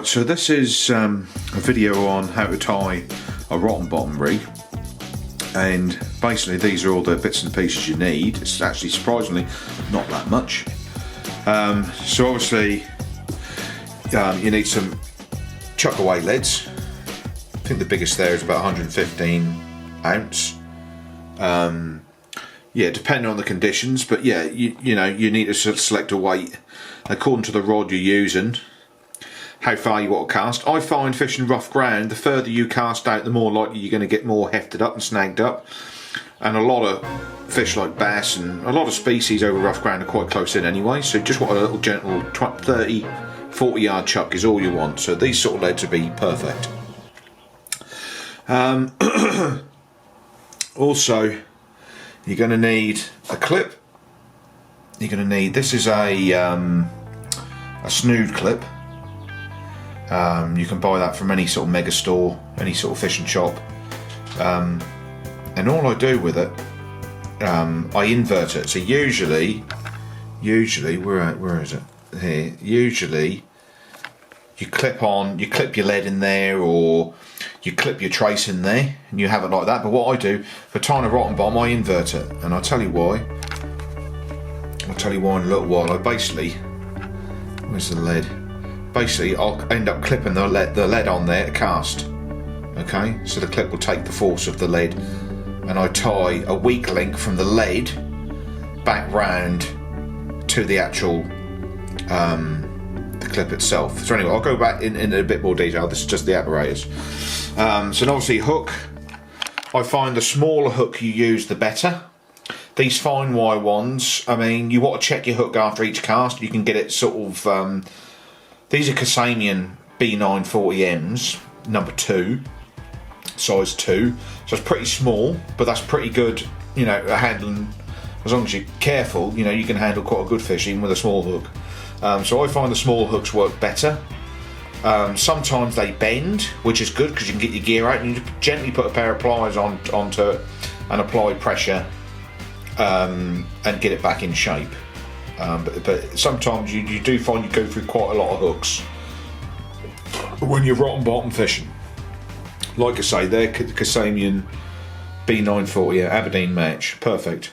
Right, so this is a video on how to tie a rotten bottom rig, and basically these are all the bits and pieces you need. It's actually surprisingly not that much. So obviously you need some chuck away leads. I think the biggest there is about 115 ounce. Yeah, depending on the conditions, but yeah, you know, you need to select a weight according to the rod you're using, how far you want to cast. I find fishing rough ground, the further you cast out, the more likely you're going to get more hefted up and snagged up. And a lot of fish like bass and a lot of species over rough ground are quite close in anyway, so just want a little gentle 30, 40 yard chuck is all you want. So these sort of leads would be perfect. Also, you're going to need a clip. You're going to need, this is a snood clip. You can buy that from any sort of mega store, any sort of fishing shop. And all I do with it, I invert it. So usually, where is it? Here. Usually, you clip your lead in there, or you clip your trace in there, and you have it like that. But what I do for tying a rotten bottom, I invert it, and I'll tell you why. I'll tell you why in a little while. I basically, where's the lead? Basically, I'll end up clipping the lead on there to cast. Okay, so the clip will take the force of the lead, and I tie a weak link from the lead back round to the actual the clip itself. So anyway, I'll go back in a bit more detail. This is just the apparatus. So obviously hook. I find the smaller hook you use, the better. These fine wire ones, I mean, you want to check your hook after each cast. You can get it sort of. These are Casamian B940Ms, number 2, size 2. So it's pretty small, but that's pretty good, you know, handling. As long as you're careful, you know, you can handle quite a good fish even with a small hook. So I find the small hooks work better. Sometimes they bend, which is good because you can get your gear out and you just gently put a pair of pliers onto it and apply pressure and get it back in shape. But sometimes you do find you go through quite a lot of hooks when you're rotten bottom fishing. Like I say, they're Casamian B940, Aberdeen match, perfect.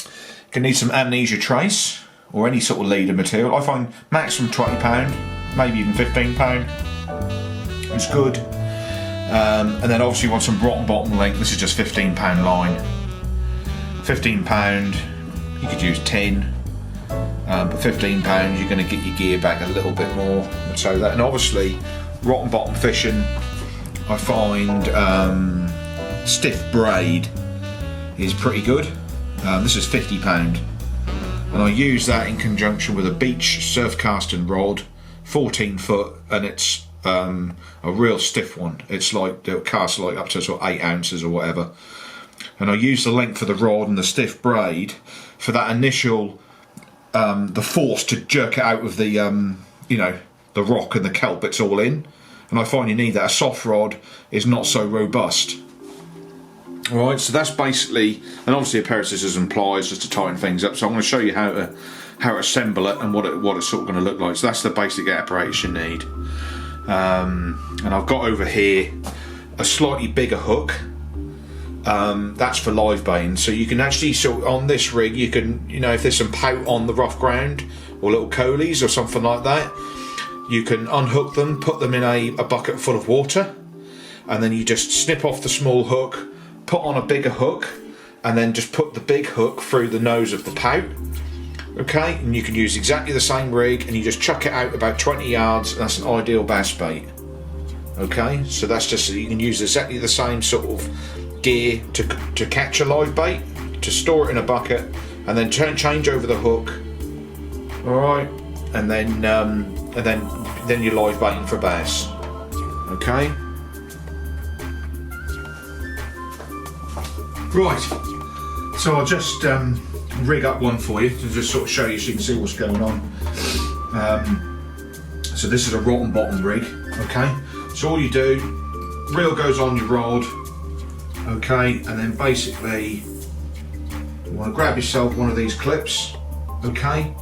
You can need some amnesia trace or any sort of leader material. I find maximum £20, maybe even £15 is good. And then obviously you want some rotten bottom link. This is just £15 line. £15, you could use 10. But £15 you're going to get your gear back a little bit more. So that, and obviously rotten bottom fishing, I find stiff braid is pretty good. This is £50, and I use that in conjunction with a beach surf casting rod, 14 foot, and it's a real stiff one. It's like they'll cast like up to sort of 8 ounces or whatever, and I use the length of the rod and the stiff braid for that initial the force to jerk it out of the you know, the rock and the kelp it's all in, and I find you need that. A soft rod is not so robust. Alright, so that's basically, and obviously a pair of scissors and pliers just to tighten things up. So I'm going to show you how to assemble it and what it's sort of going to look like. So that's the basic apparatus you need. And I've got over here a slightly bigger hook. That's for live baiting, so you can actually, so on this rig you can, you know, if there's some pout on the rough ground or little coalies or something like that, you can unhook them, put them in a bucket full of water, and then you just snip off the small hook, put on a bigger hook, and then just put the big hook through the nose of the pout. Okay, and you can use exactly the same rig, and you just chuck it out about 20 yards, and that's an ideal bass bait. Okay, so that's just, you can use exactly the same sort of gear to catch a live bait, to store it in a bucket, and then change over the hook. All right, and then you're live baiting for bass. Okay. Right. So I'll just rig up one for you to just sort of show you so you can see what's going on. So this is a rotten bottom rig. Okay. So all you do, reel goes on your rod. Okay, and then basically you want to grab yourself one of these clips, okay,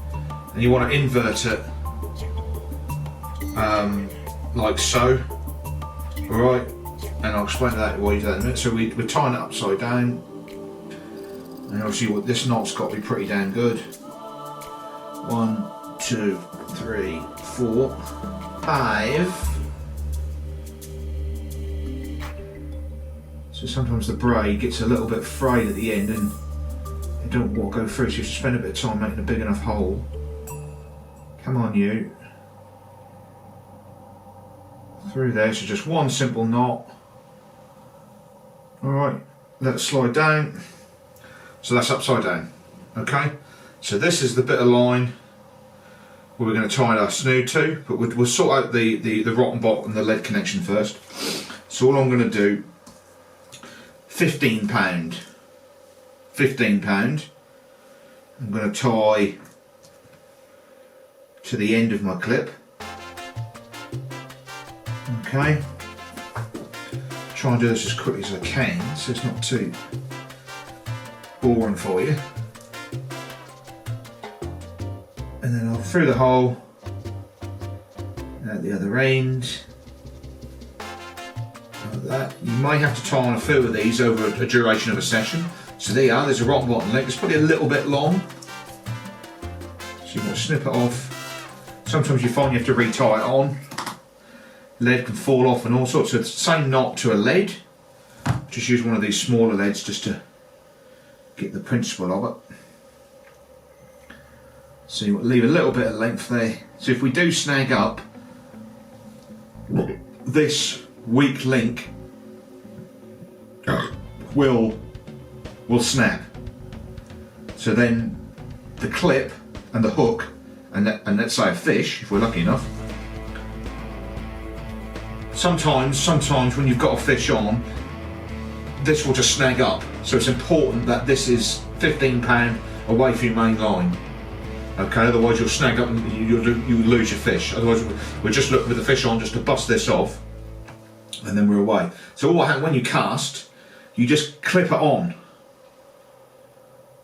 and you want to invert it like so. Alright, and I'll explain that why you do that in a minute. So we're tying it upside down, and obviously this knot's got to be pretty damn good. 1, 2, 3, 4, 5. So sometimes the braid gets a little bit frayed at the end and you don't want to go through, so you have to spend a bit of time making a big enough hole. Come on, you. Through there, so just one simple knot. Alright, let it slide down. So that's upside down. Okay, so this is the bit of line where we're going to tie our snood to, but we'll sort out the rotten bot and the lead connection first. So all I'm going to do, £15. £15. I'm going to tie to the end of my clip. Okay. Try and do this as quickly as I can so it's not too boring for you. And then I'll through the hole at the other end. Like that. You might have to tie on a few of these over a duration of a session. So there you are, there's a rotten bottom leg. It's probably a little bit long. So you want to snip it off. Sometimes you find you have to retie it on. Lead can fall off and all sorts. So it's the same knot to a lead. Just use one of these smaller leads just to get the principle of it. So you leave a little bit of length there. So if we do snag up this weak link, will snap. So then the clip and the hook and let's say a fish, if we're lucky enough. Sometimes when you've got a fish on, this will just snag up. So it's important that this is £15 away from your main line. Okay, otherwise you'll snag up and you'll lose your fish. Otherwise we're just looking with the fish on just to bust this off, and then we're away. So what happens when you cast, you just clip it on,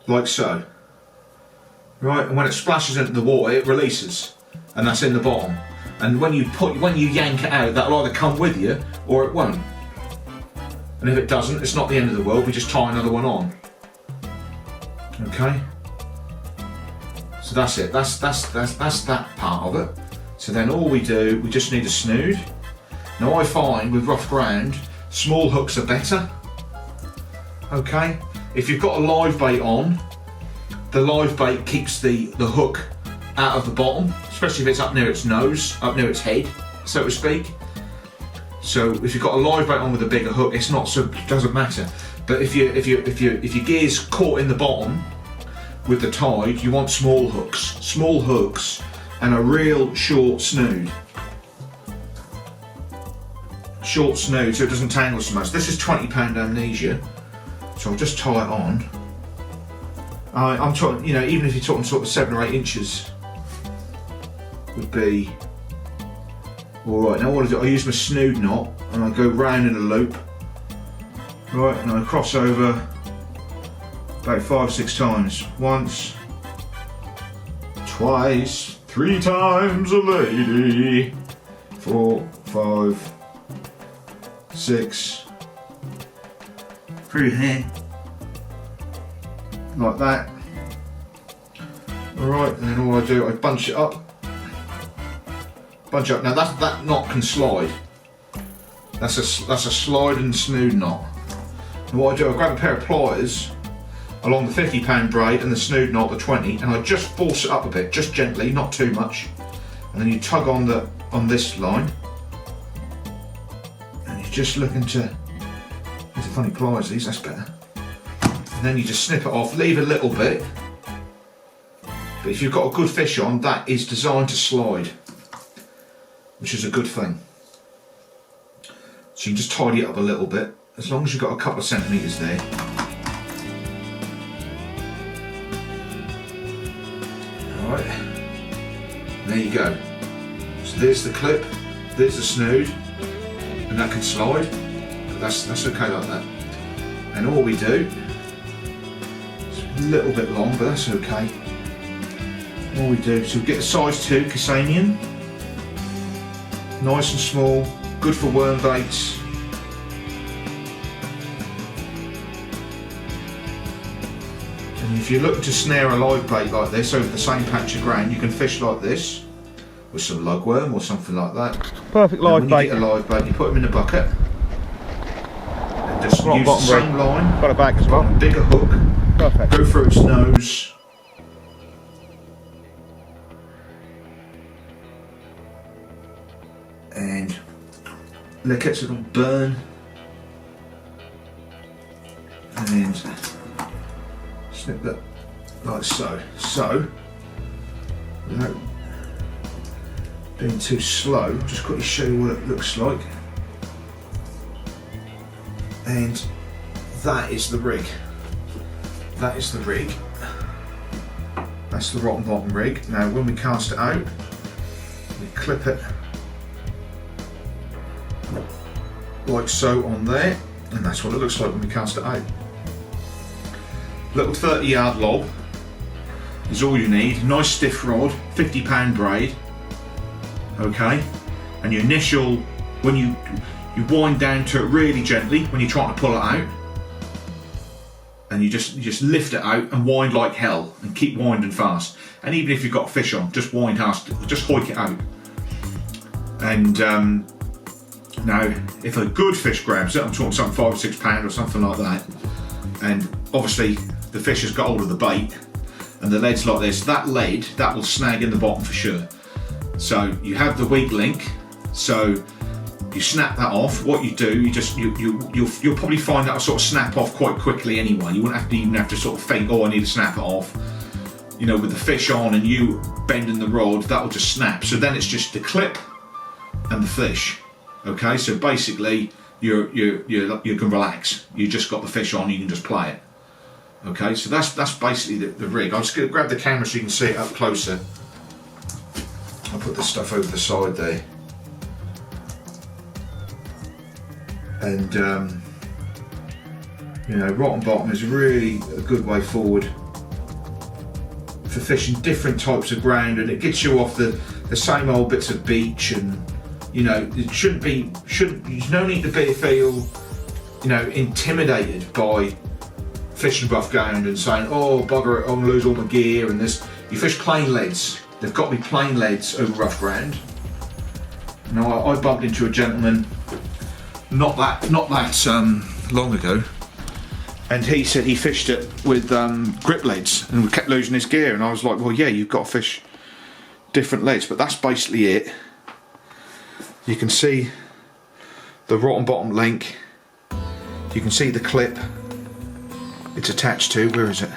like so. Right, and when it splashes into the water, it releases, and that's in the bottom. And when you yank it out, that'll either come with you or it won't. And if it doesn't, it's not the end of the world. We just tie another one on. Okay. So that's it. That's that part of it. So then all we do, we just need a snood. Now I find with rough ground, small hooks are better. Okay. If you've got a live bait on, the live bait keeps the hook out of the bottom, especially if it's up near its nose, up near its head, so to speak. So if you've got a live bait on with a bigger hook, it's not so, it doesn't matter. But if your gear's caught in the bottom with the tide, you want small hooks, and a real short snood. Short snood so it doesn't tangle so much. This is £20 amnesia, so I'll just tie it on. I'm talking, you know, even if you're talking sort of 7 or 8 inches, would be alright. Now what I do, I use my snood knot and I go round in a loop, right, and I cross over about 5-6 times. Once, twice, 3 times a lady, 4, 5, 6, through here, like that. Alright, and then all I do, I bunch it up. Now that knot can slide. That's a slide and snood knot. And what I do, I grab a pair of pliers along the £50 braid and the snood knot, the 20, and I just force it up a bit, just gently, not too much. And then you tug on this line, and you're just looking to. These are funny pliers, these. That's better. And then you just snip it off, leave a little bit. But if you've got a good fish on, that is designed to slide, which is a good thing. So you can just tidy it up a little bit, as long as you've got a couple of centimetres there. Alright, there you go. So there's the clip, there's the snood, and that can slide, but that's okay like that. And all we do, it's a little bit long, but that's okay. All we do, so we get a size 2 Cassanian. Nice and small, good for worm baits. And if you're looking to snare a live bait like this over the same patch of ground, you can fish like this with some lugworm or something like that. Perfect live bait. You get a live bait, you put them in a bucket and just use the same line. Got it back as well. A bigger hook. Perfect. Go through its nose. And let it sort of burn. And then snip that like so. So, without being too slow, just quickly show you what it looks like. And that is the rig. That is the rig. That's the rotten bottom rig. Now when we cast it out, we clip it like so on there, and that's what it looks like when we cast it out. Little 30-yard lob is all you need. Nice stiff rod, 50-pound braid. Okay, and your initial, when you wind down to it really gently when you're trying to pull it out, and you just lift it out and wind like hell and keep winding fast. And even if you've got fish on, just wind fast, just hoik it out. And now, if a good fish grabs it, I'm talking something 5 or 6 pound or something like that, and obviously the fish has got hold of the bait and the lead's like this, that lead, that will snag in the bottom for sure. So you have the weak link, so you snap that off. What you do, you'll probably find that'll sort of snap off quite quickly anyway. You wouldn't even have to sort of think, oh, I need to snap it off. You know, with the fish on and you bending the rod, that'll just snap. So then it's just the clip and the fish. Okay, so basically you can relax. You just got the fish on, you can just play it. Okay, so that's basically the rig. I'm just going to grab the camera so you can see it up closer. I'll put this stuff over the side there. And you know, rotten bottom is really a good way forward for fishing different types of ground, and it gets you off the same old bits of beach. And you know, it there's no need to feel, you know, intimidated by fishing rough ground and saying, oh bugger it, I'm gonna lose all my gear and this. You fish plain leads. They've got to be plain leads over rough ground. Now I bumped into a gentleman not that long ago, and he said he fished it with grip leads and we kept losing his gear, and I was like, well yeah, you've got to fish different leads, but that's basically it. You can see the rotten bottom link, you can see the clip it's attached to. Where is it?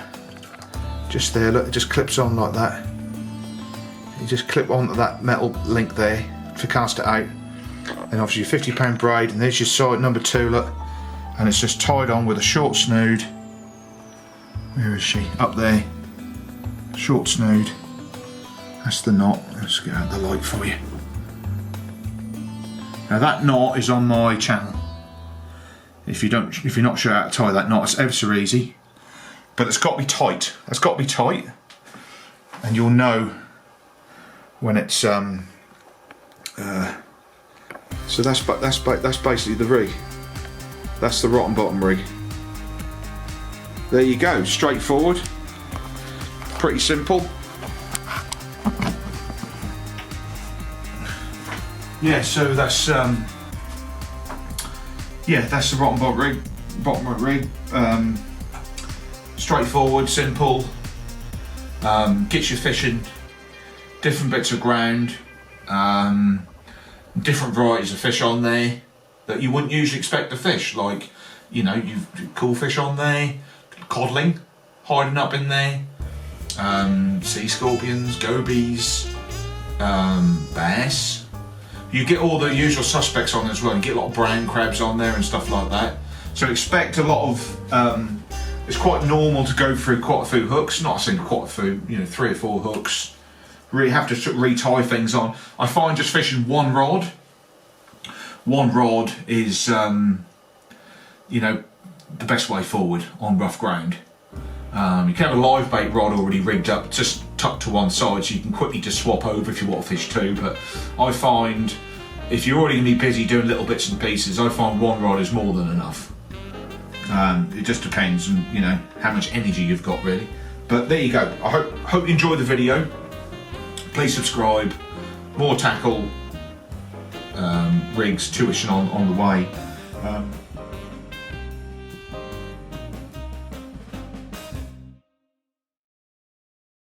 Just there, look, it just clips on like that. You just clip onto that metal link there to cast it out, and obviously your 50-pound braid, and there's your side number 2, look, and it's just tied on with a short snood. Where is she? Up there. Short snood. That's the knot. Let's get out the light for you. Now that knot is on my channel. If you're not sure how to tie that knot, it's ever so easy. But it's got to be tight. It's got to be tight, and you'll know when it's so that's basically the rig. That's the rotten bottom rig. There you go, straightforward, pretty simple. Yeah, so that's that's the rotten bottom rig. Straightforward, simple. Gets you fishing different bits of ground, different varieties of fish on there that you wouldn't usually expect to fish. Like, you know, you've cool fish on there, codling hiding up in there, sea scorpions, gobies, bass. You get all the usual suspects on as well. You get a lot of brown crabs on there and stuff like that. So expect a lot of. It's quite normal to go through quite a few hooks. Not saying quite a few, you know, 3 or 4 hooks. Really have to sort of re-tie things on. I find just fishing one rod is, you know, the best way forward on rough ground. You can have a live bait rod already rigged up, just tucked to one side, so you can quickly just swap over if you want to fish 2. But I find if you're already going to be busy doing little bits and pieces, I find one rod is more than enough. It just depends on, you know, how much energy you've got really. But there you go. I hope you enjoyed the video. Please subscribe. More tackle rigs, tuition on the way.